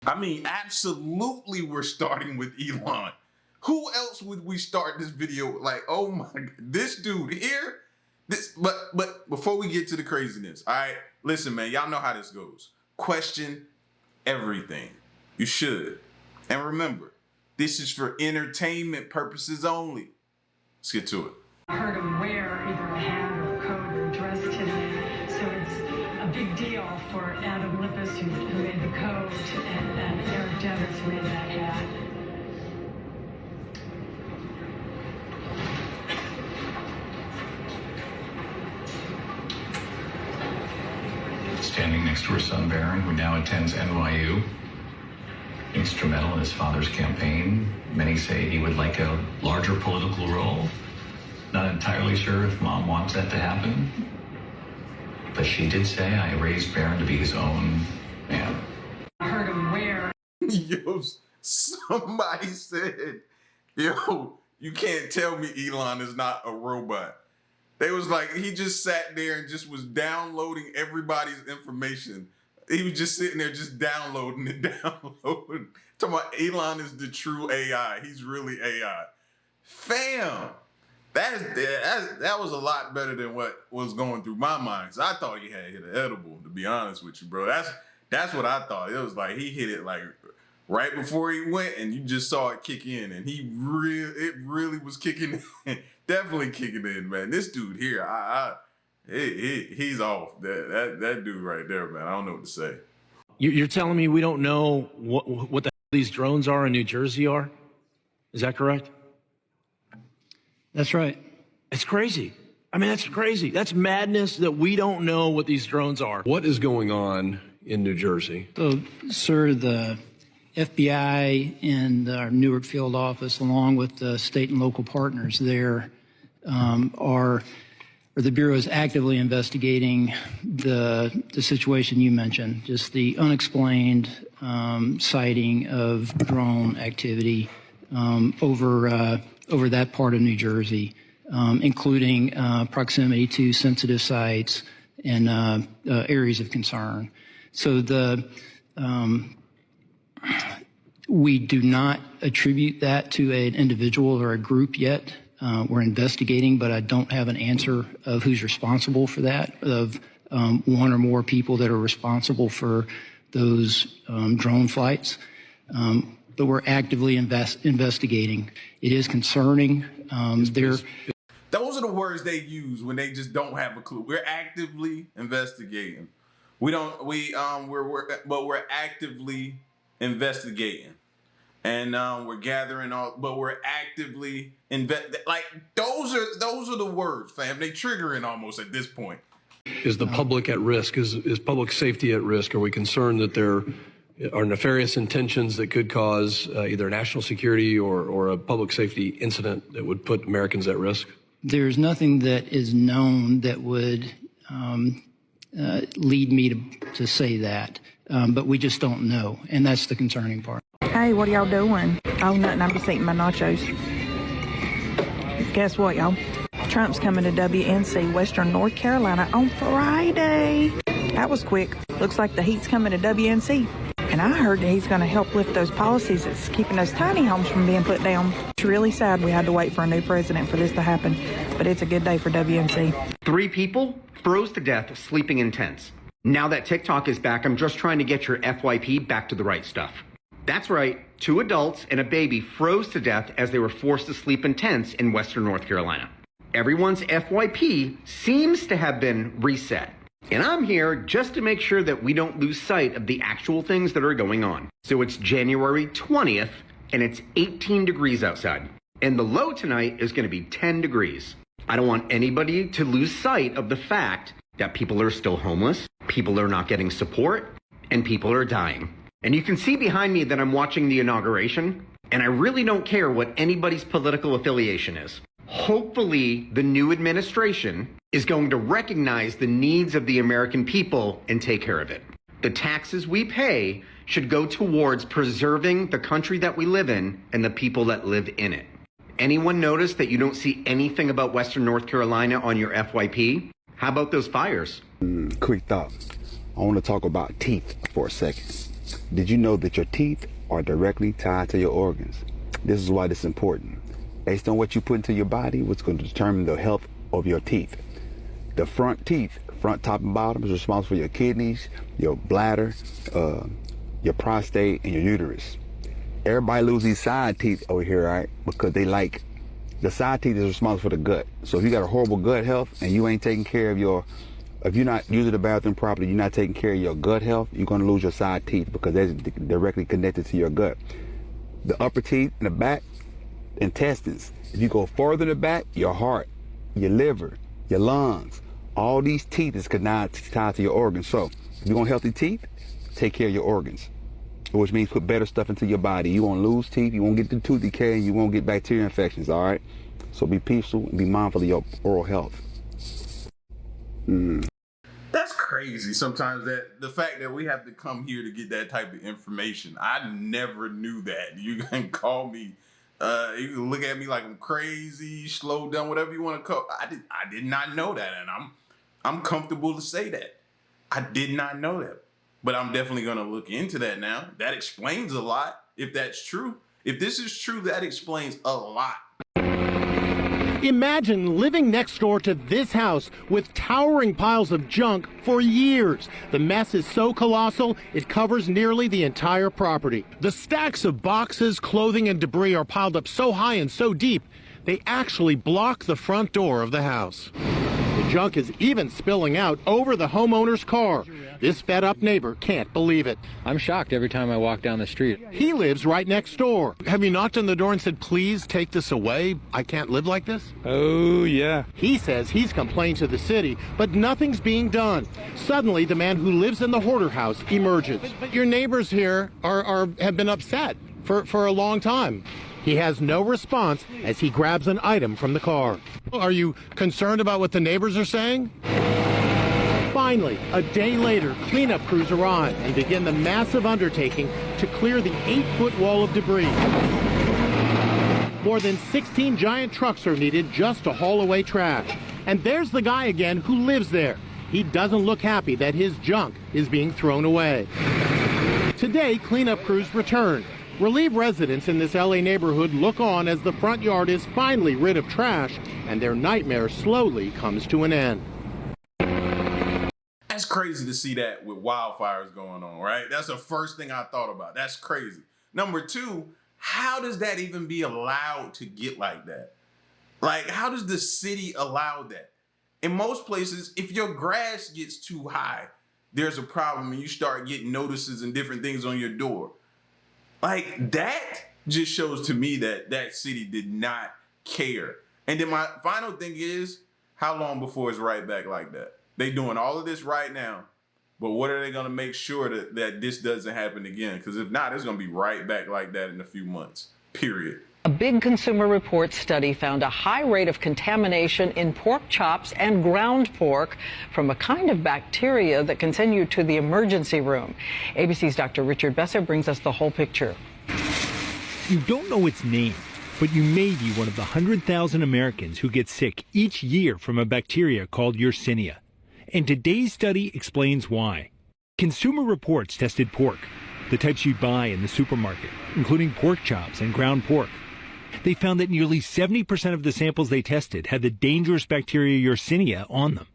I mean, absolutely we're starting with Elon. Who else would we start this video? Like, oh my, this dude here, but before we get to the craziness, all right, listen, man, y'all know how this goes. Question everything. You should. And remember, this is for entertainment purposes only. Let's get to it. I heard him wear either a hat or a coat or a dress today, so it's a big deal for Adam Lippis, who made the coat, and Eric Dennis, who made that hat. Standing next to her son Barron, who now attends NYU. Instrumental in his father's campaign. Many say he would like a larger political role. Not entirely sure if Mom wants that to happen. But she did say I raised Barron to be his own man. I heard him wear. Yo, somebody said, yo, you can't tell me Elon is not a robot. They was like, he just sat there and just was downloading everybody's information. He was just sitting there just downloading and downloading. Talking about Elon is the true AI. He's really AI. Fam, that was a lot better than what was going through my mind. So I thought he had hit an edible, to be honest with you, bro. That's what I thought. It was like he hit it like right before he went, and you just saw it kick in, and it really was kicking in. Definitely kicking in, man. This dude here, he's off. That dude right there, man. I don't know what to say. You're telling me we don't know what the hell these drones are in New Jersey are? Is that correct? That's right. It's crazy. I mean, that's crazy. That's madness that we don't know what these drones are. What is going on in New Jersey? So, sir, the FBI and our Newark field office, along with the state and local partners there, the Bureau is actively investigating the situation you mentioned, just the unexplained sighting of drone activity over that part of New Jersey, including proximity to sensitive sites and areas of concern. So we do not attribute that to an individual or a group yet. We're investigating, but I don't have an answer of who's responsible for that, of one or more people that are responsible for those drone flights. But we're actively investigating. It is concerning. Those are the words they use when they just don't have a clue. We're actively investigating. We're actively investigating. And we're gathering all, but we're actively like those are the words, fam. They triggering almost at this point. Is the public at risk? Is public safety at risk? Are we concerned that there are nefarious intentions that could cause either national security or a public safety incident that would put Americans at risk? There's nothing that is known that would lead me to say that, but we just don't know, and that's the concerning part. Hey, what are y'all doing? Oh, nothing. I'm just eating my nachos. Guess what, y'all? Trump's coming to WNC, Western North Carolina, on Friday. That was quick. Looks like the heat's coming to WNC. And I heard that he's going to help lift those policies that's keeping those tiny homes from being put down. It's really sad we had to wait for a new president for this to happen, but it's a good day for WNC. 3 people froze to death sleeping in tents. Now that TikTok is back, I'm just trying to get your FYP back to the right stuff. That's right, 2 adults and a baby froze to death as they were forced to sleep in tents in Western North Carolina. Everyone's FYP seems to have been reset. And I'm here just to make sure that we don't lose sight of the actual things that are going on. So it's January 20th, and it's 18 degrees outside. And the low tonight is going to be 10 degrees. I don't want anybody to lose sight of the fact that people are still homeless, people are not getting support, and people are dying. And you can see behind me that I'm watching the inauguration, and I really don't care what anybody's political affiliation is. Hopefully, the new administration is going to recognize the needs of the American people and take care of it. The taxes we pay should go towards preserving the country that we live in and the people that live in it. Anyone notice that you don't see anything about Western North Carolina on your FYP? How about those fires? Quick thought. I want to talk about teeth for a second. Did you know that your teeth are directly tied to your organs? This is why this is important. Based on what you put into your body, what's going to determine the health of your teeth. The front teeth, front, top, and bottom, is responsible for your kidneys, your bladder, your prostate, and your uterus. Everybody loses these side teeth over here, right? Because the side teeth is responsible for the gut. So if you got a horrible gut health and you ain't taking care of if you're not using the bathroom properly, you're not taking care of your gut health, you're going to lose your side teeth because they're directly connected to your gut. The upper teeth in the back, intestines. If you go further in the back, your heart, your liver, your lungs, all these teeth is tied to your organs. So if you want healthy teeth, take care of your organs, which means put better stuff into your body. You won't lose teeth, you won't get the tooth decay, and you won't get bacteria infections, all right? So be peaceful and be mindful of your oral health. That's crazy sometimes, that the fact that we have to come here to get that type of information. I never knew that. You can call me, you can look at me like I'm crazy, slow down, whatever you want to call. I did not know that, and I'm comfortable to say that. I did not know that. But I'm definitely going to look into that now. That explains a lot, if that's true. If this is true, that explains a lot. Imagine living next door to this house with towering piles of junk for years. The mess is so colossal, it covers nearly the entire property. The stacks of boxes, clothing, and debris are piled up so high and so deep, they actually block the front door of the house. The junk is even spilling out over the homeowner's car. This fed-up neighbor can't believe it. I'm shocked every time I walk down the street. He lives right next door. Have you knocked on the door and said, please take this away? I can't live like this? Oh, yeah. He says he's complained to the city, but nothing's being done. Suddenly, the man who lives in the Hoarder house emerges. But your neighbors here have been upset for a long time. He has no response as he grabs an item from the car. Are you concerned about what the neighbors are saying? Finally, a day later, cleanup crews arrive and begin the massive undertaking to clear the 8-foot wall of debris. More than 16 giant trucks are needed just to haul away trash. And there's the guy again who lives there. He doesn't look happy that his junk is being thrown away. Today, cleanup crews return. Relieved residents in this LA neighborhood look on as the front yard is finally rid of trash and their nightmare slowly comes to an end. That's crazy to see that with wildfires going on, right? That's the first thing I thought about. That's crazy. Number two, how does that even be allowed to get like that? Like, how does the city allow that? In most places, if your grass gets too high, there's a problem and you start getting notices and different things on your door. Like, that just shows to me that that city did not care. And then my final thing is, how long before it's right back like that? They doing all of this right now, but what are they going to make sure that this doesn't happen again? Because if not, it's going to be right back like that in a few months, period. A big Consumer Reports study found a high rate of contamination in pork chops and ground pork from a kind of bacteria that can send you to the emergency room. ABC's Dr. Richard Besser brings us the whole picture. You don't know its name, but you may be one of the 100,000 Americans who get sick each year from a bacteria called Yersinia. And today's study explains why. Consumer Reports tested pork, the types you'd buy in the supermarket, including pork chops and ground pork. They found that nearly 70% of the samples they tested had the dangerous bacteria Yersinia on them.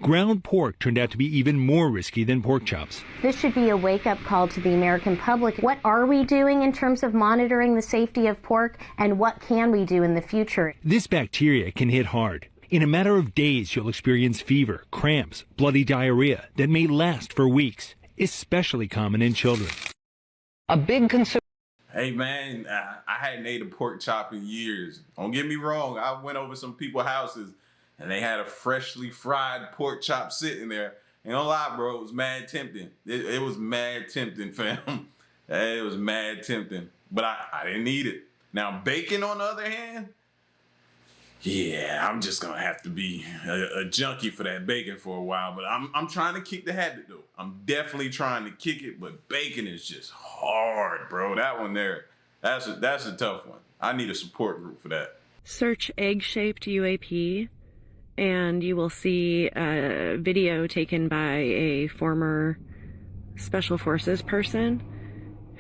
Ground pork turned out to be even more risky than pork chops. This should be a wake-up call to the American public. What are we doing in terms of monitoring the safety of pork, and what can we do in the future? This bacteria can hit hard. In a matter of days, you'll experience fever, cramps, bloody diarrhea that may last for weeks, especially common in children. A big consumer. Hey man, I hadn't ate a pork chop in years. Don't get me wrong, I went over some people's houses and they had a freshly fried pork chop sitting there. Ain't gonna lie, bro, it was mad tempting. It was mad tempting, fam. It was mad tempting, but I didn't eat it. Now bacon, on the other hand, yeah, I'm just gonna have to be a junkie for that bacon for a while. But I'm trying to kick the habit though. I'm definitely trying to kick it, but bacon is just hard, bro. That one there, that's a tough one. I need a support group for that. Search egg-shaped UAP, and you will see a video taken by a former Special Forces person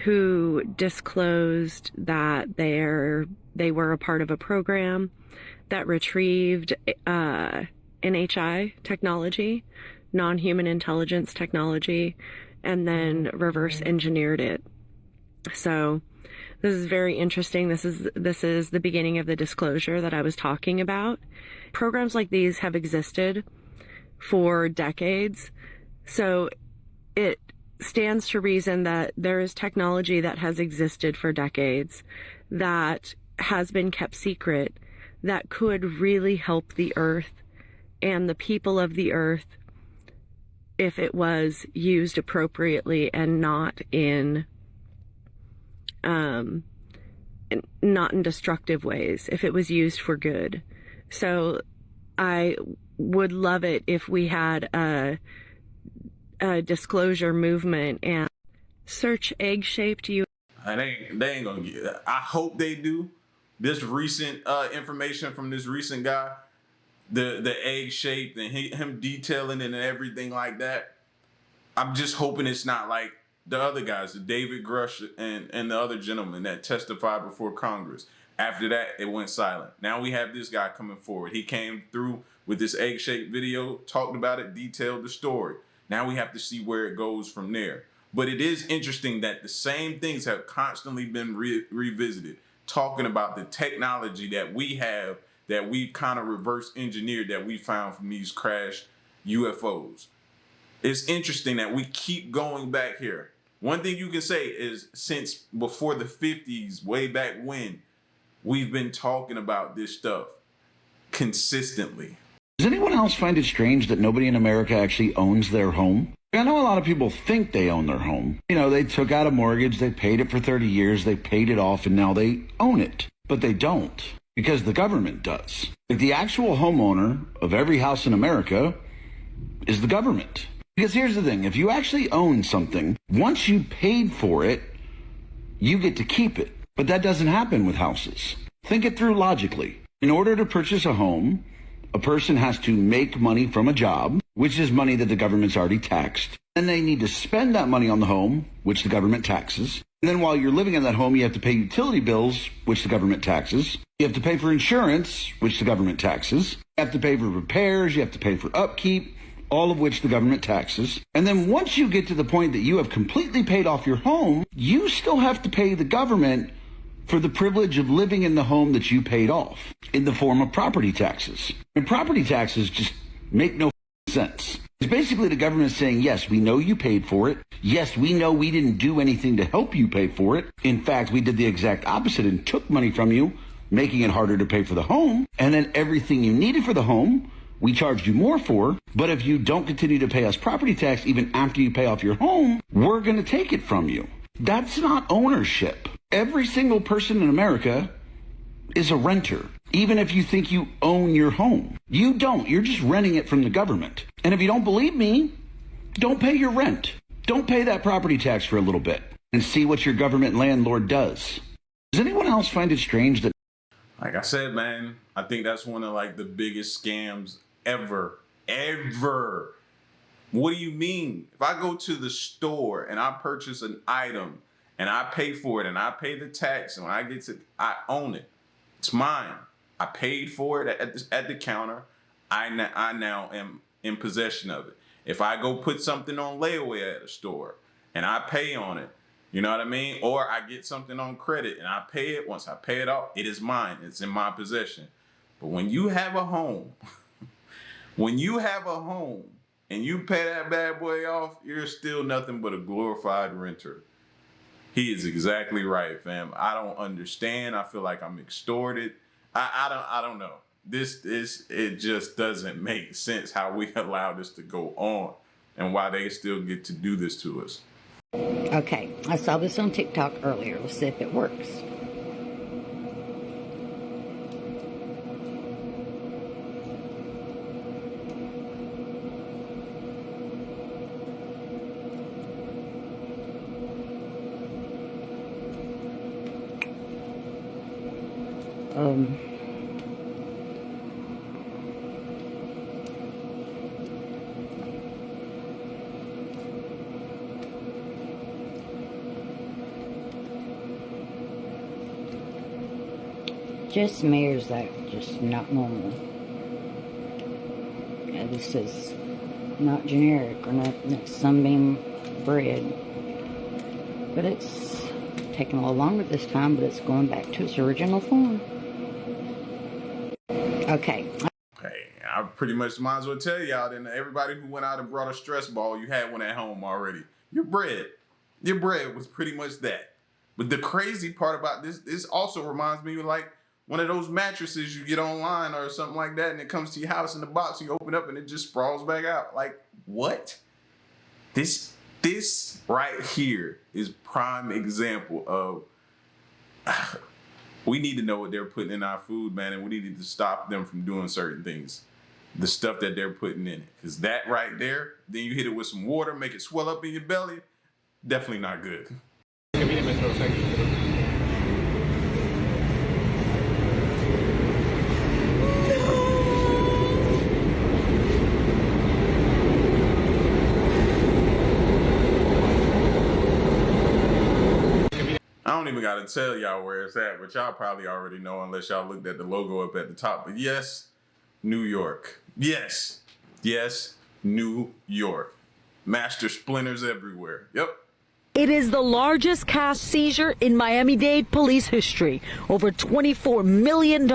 who disclosed that they were a part of a program that retrieved NHI technology, non-human intelligence technology, and then reverse engineered it. So this is very interesting. This is the beginning of the disclosure that I was talking about. Programs like these have existed for decades. So it stands to reason that there is technology that has existed for decades that has been kept secret that could really help the earth and the people of the earth if it was used appropriately and not in destructive ways, if it was used for good. So I would love it if we had a disclosure movement and search egg-shaped you. They ain't gonna get that. I hope they do. This recent information from this recent guy, the egg-shaped and him detailing it and everything like that, I'm just hoping it's not like the other guys, the David Grush and the other gentleman that testified before Congress. After that, it went silent. Now we have this guy coming forward. He came through with this egg-shaped video, talked about it, detailed the story. Now we have to see where it goes from there. But it is interesting that the same things have constantly been revisited, talking about the technology that we have, that we've kind of reverse engineered, that we found from these crashed UFOs. It's interesting that we keep going back here. One thing you can say is since before the 50s, way back when, we've been talking about this stuff consistently. Does anyone else find it strange that nobody in America actually owns their home? I know a lot of people think they own their home. You know, they took out a mortgage, they paid it for 30 years, they paid it off, and now they own it. But they don't, because the government does. Like, the actual homeowner of every house in America is the government. Because here's the thing, if you actually own something, once you paid for it, you get to keep it. But that doesn't happen with houses. Think it through logically. In order to purchase a home, a person has to make money from a job, which is money that the government's already taxed. And they need to spend that money on the home, which the government taxes. And then while you're living in that home, you have to pay utility bills, which the government taxes. You have to pay for insurance, which the government taxes. You have to pay for repairs. You have to pay for upkeep, all of which the government taxes. And then once you get to the point that you have completely paid off your home, you still have to pay the government for the privilege of living in the home that you paid off in the form of property taxes. And property taxes just make no sense. It's basically the government saying, yes, we know you paid for it. Yes, we know we didn't do anything to help you pay for it. In fact, we did the exact opposite and took money from you, making it harder to pay for the home. And then everything you needed for the home, we charged you more for. But if you don't continue to pay us property tax even after you pay off your home, we're going to take it from you. That's not ownership. Every single person in America is a renter, even if you think you own your home. You don't. You're just renting it from the government. And if you don't believe me, don't pay your rent. Don't pay that property tax for a little bit and see what your government landlord does. Does anyone else find it strange that... Like I said, man, I think that's one of like the biggest scams ever. What do you mean? If I go to the store and I purchase an item and I pay for it and I pay the tax, and when I get to, I own it. It's mine. I paid for it at the counter. I now am in possession of it. If I go put something on layaway at a store and I pay on it, you know what I mean? Or I get something on credit and I pay it, once I pay it off, it is mine. It's in my possession. But when you have a home, and you pay that bad boy off, you're still nothing but a glorified renter. He is exactly right, fam. I don't understand. I feel like I'm extorted. I don't know. It just doesn't make sense how we allow this to go on and why they still get to do this to us. Okay, I saw this on TikTok earlier. Let's see if it works. Just smears that just not normal. Yeah, this is not generic or not Sunbeam bread. But it's taking a little longer this time, but it's going back to its original form. Okay. Hey, I pretty much might as well tell y'all then everybody who went out and brought a stress ball, you had one at home already. Your bread was pretty much that. But the crazy part about this also reminds me of like one of those mattresses you get online or something like that, and it comes to your house in the box, you open up and it just sprawls back out. Like, what? This right here is prime example of we need to know what they're putting in our food, man, and we need to stop them from doing certain things. The stuff that they're putting in it. Because that right there, then you hit it with some water, make it swell up in your belly, definitely not good. I don't even gotta tell y'all where it's at, but y'all probably already know unless y'all looked at the logo up at the top. But yes, New York. Yes, New York. Master splinters everywhere. Yep. It is the largest cash seizure in Miami-Dade police history. Over $24 million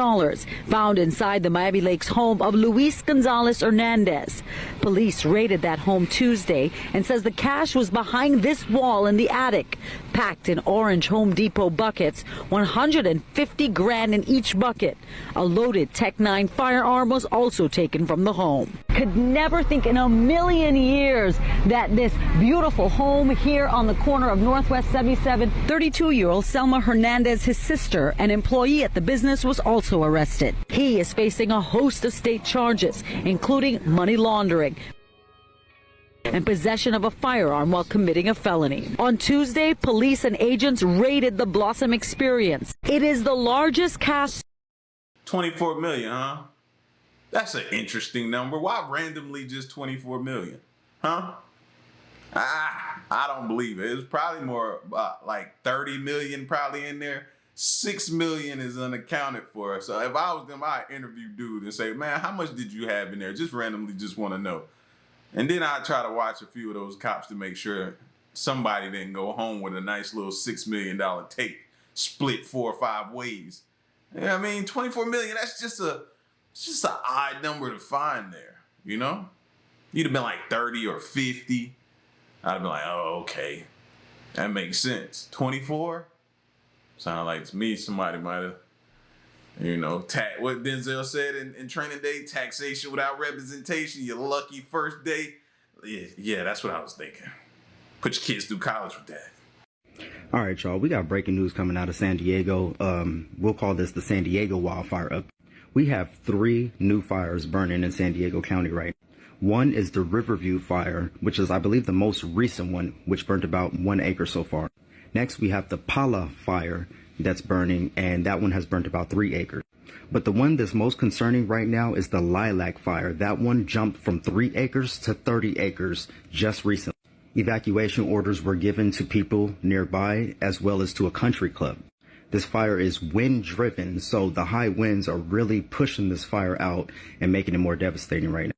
found inside the Miami Lakes home of Luis Gonzalez Hernandez. Police raided that home Tuesday and says the cash was behind this wall in the attic, packed in orange Home Depot buckets, 150 grand in each bucket. A loaded Tech-9 firearm was also taken from the home. Could never think in a million years that this beautiful home here on the corner of Northwest 77, 32-year-old Selma Hernandez, his sister, an employee at the business, was also arrested. He is facing a host of state charges, including money laundering and possession of a firearm while committing a felony. On Tuesday, police and agents raided the Blossom Experience. It is the largest cash. 24 million, huh? That's an interesting number. Why randomly just 24 million? Huh? I don't believe it. It was probably more like 30 million probably in there. 6 million is unaccounted for. So if I was them, I'd interview dude and say, man, how much did you have in there? Just randomly just want to know. And then I'd try to watch a few of those cops to make sure somebody didn't go home with a nice little $6 million tape split 4 or 5 ways. Yeah, I mean, 24 million, that's just an odd number to find there, you know? You'd have been like 30 or 50. I'd have been like, oh, okay. That makes sense. 24? Sound like to me somebody might have, you know, what Denzel said in Training Day, taxation without representation, your lucky first day. Yeah, that's what I was thinking. Put your kids through college with that. All right, y'all, we got breaking news coming out of San Diego. We'll call this the San Diego wildfire up. We have 3 new fires burning in San Diego County right now. One is the Riverview fire, which is, I believe, the most recent one, which burned about 1 acre so far. Next, we have the Pala fire that's burning, and that one has burnt about 3 acres. But the one that's most concerning right now is the Lilac fire. That one jumped from 3 acres to 30 acres just recently. Evacuation orders were given to people nearby as well as to a country club. This fire is wind-driven, so the high winds are really pushing this fire out and making it more devastating right now.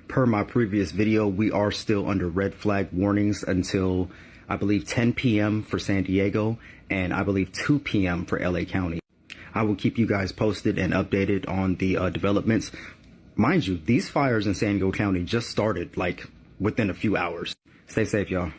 Per my previous video, we are still under red flag warnings until, I believe, 10 p.m. for San Diego and I believe 2 p.m. for LA County. I will keep you guys posted and updated on the developments. Mind you, these fires in San Diego County just started like within a few hours. Stay safe, y'all.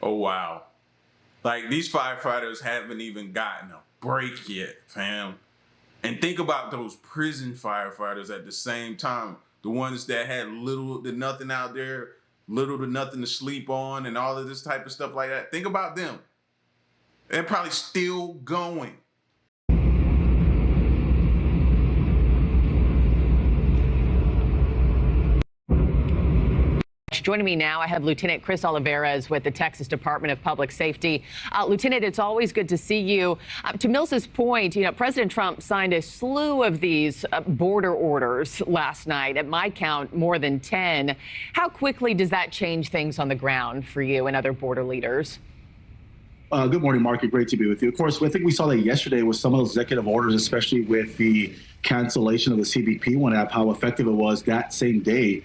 Oh, wow. Like, these firefighters haven't even gotten a break yet, fam. And think about those prison firefighters at the same time. The ones that had little to nothing out there, little to nothing to sleep on, and all of this type of stuff like that. Think about them. They're probably still going. much. Joining me now, I have Lieutenant Chris Olivares with the Texas Department of Public Safety. Lieutenant, it's always good to see you. To Mills's point, President Trump signed a slew of these border orders last night. At my count, more than 10. How quickly does that change things on the ground for you and other border leaders? Good morning, Mark. Great to be with you. Of course, I think we saw that yesterday with some of those executive orders, especially with the cancellation of the CBP app, how effective it was that same day.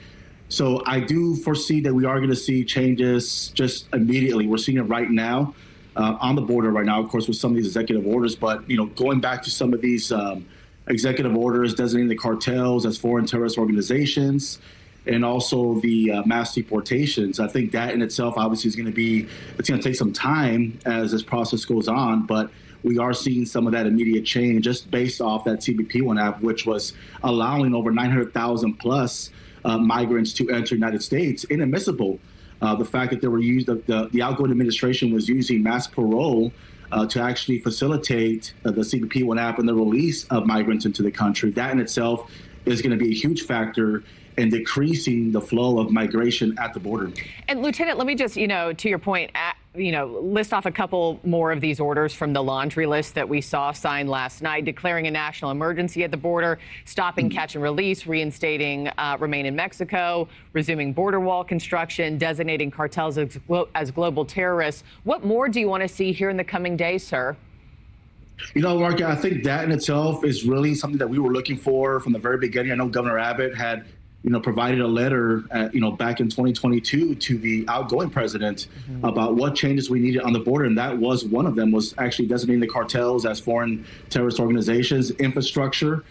So I do foresee that we are going to see changes just immediately. We're seeing it right now on the border right now, of course, with some of these executive orders. But, going back to some of these executive orders designating the cartels as foreign terrorist organizations, and also the mass deportations. I think that in itself obviously is going to take some time as this process goes on, but we are seeing some of that immediate change just based off that CBP app, which was allowing over 900,000 plus migrants to enter the United States, inadmissible. The fact that they were the outgoing administration was using mass parole to actually facilitate the CBP app and the release of migrants into the country. That in itself is going to be a huge factor in decreasing the flow of migration at the border. And Lieutenant, let me just, to your point, list off a couple more of these orders from the laundry list that we saw signed last night, declaring a national emergency at the border, stopping catch and release, reinstating remain in Mexico, resuming border wall construction, designating cartels as global terrorists. What more do you want to see here in the coming days, sir? Mark, I think that in itself is really something that we were looking for from the very beginning. I know Governor Abbott had provided a letter, back in 2022 to the outgoing president about what changes we needed on the border. And that was one of them, was actually designating the cartels as foreign terrorist organizations, infrastructure,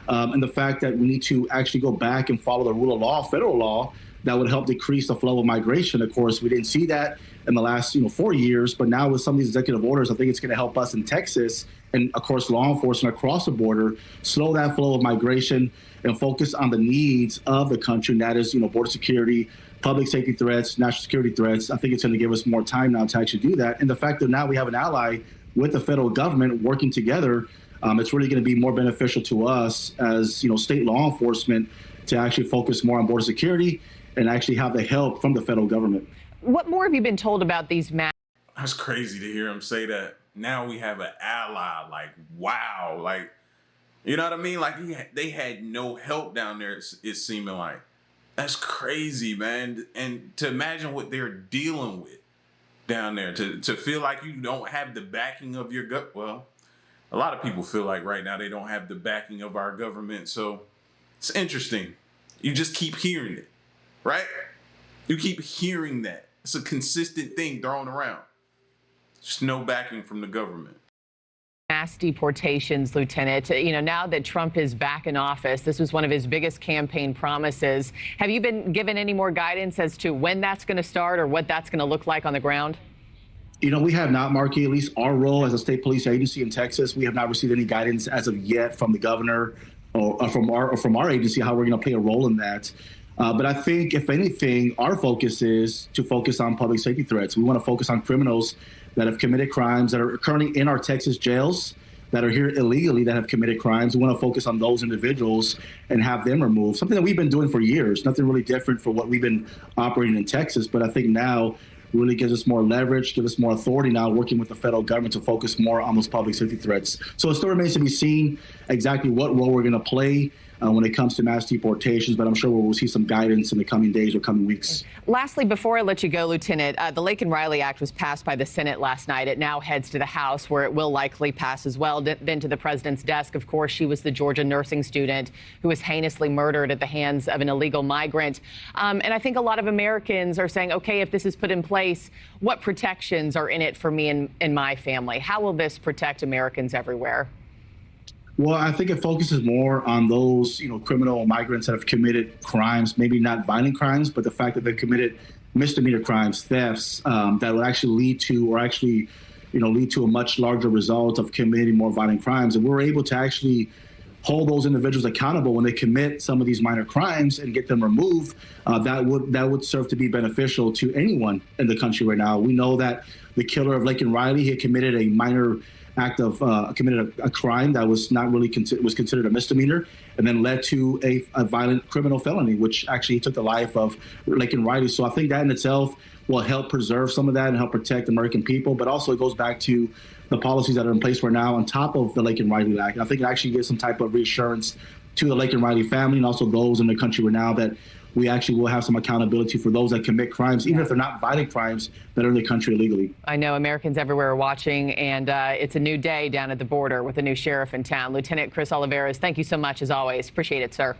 and the fact that we need to actually go back and follow the rule of law, federal law, that would help decrease the flow of migration. Of course, we didn't see that in the last 4 years, but now with some of these executive orders, I think it's going to help us in Texas and, of course, law enforcement across the border slow that flow of migration and focus on the needs of the country, and that is, border security, public safety threats, national security threats. I think it's going to give us more time now to actually do that. And the fact that now we have an ally with the federal government working together, it's really going to be more beneficial to us as, state law enforcement to actually focus more on border security and actually have the help from the federal government. What more have you been told about these mass? That's crazy to hear him say that. Now we have an ally. Like, wow. Like, you know what I mean? Like, they had no help down there, it's seeming like. That's crazy, man. And to imagine what they're dealing with down there, to feel like you don't have the backing of your gut. Well, a lot of people feel like right now they don't have the backing of our government. So it's interesting. You just keep hearing it, right? You keep hearing that. It's a consistent thing thrown around. Just no backing from the government. Mass deportations, Lieutenant. Now that Trump is back in office, this was one of his biggest campaign promises. Have you been given any more guidance as to when that's going to start or what that's going to look like on the ground? We have not, Marky. At least our role as a state police agency in Texas, we have not received any guidance as of yet from the governor or from our agency how we're going to play a role in that. But I think, if anything, our focus is to focus on public safety threats. We want to focus on criminals that have committed crimes, that are currently in our Texas jails, that are here illegally, that have committed crimes. We want to focus on those individuals and have them removed. Something that we've been doing for years, nothing really different for what we've been operating in Texas. But I think now really gives us more leverage, gives us more authority now working with the federal government to focus more on those public safety threats. So it still remains to be seen exactly what role we're going to play when it comes to mass deportations, but I'm sure we'll see some guidance in the coming days or coming weeks. Lastly, before I let you go, Lieutenant, the Laken Riley Act was passed by the Senate last night. It now heads to the House, where it will likely pass as well. Then to the president's desk. Of course, she was the Georgia nursing student who was heinously murdered at the hands of an illegal migrant. And I think a lot of Americans are saying, okay, if this is put in place, what protections are in it for me and my family? How will this protect Americans everywhere? Well, I think it focuses more on those, criminal migrants that have committed crimes, maybe not violent crimes, but the fact that they've committed misdemeanor crimes, thefts, that would actually lead to a much larger result of committing more violent crimes. And we're able to actually hold those individuals accountable when they commit some of these minor crimes and get them removed. That would serve to be beneficial to anyone in the country right now. We know that the killer of Laken Riley, he had committed a minor act of committed a crime that was not really was considered a misdemeanor, and then led to a violent criminal felony, which actually took the life of Laken Riley. So I think that in itself will help preserve some of that and help protect American people. But also it goes back to the policies that are in place right now on top of the Laken Riley Act. I think it actually gives some type of reassurance to the Laken Riley family and also those in the country right now that we actually will have some accountability for those that commit crimes, even if they're not violent crimes, that are in the country illegally. I know Americans everywhere are watching, and it's a new day down at the border with a new sheriff in town. Lieutenant Chris Oliveras, thank you so much, as always. Appreciate it, sir.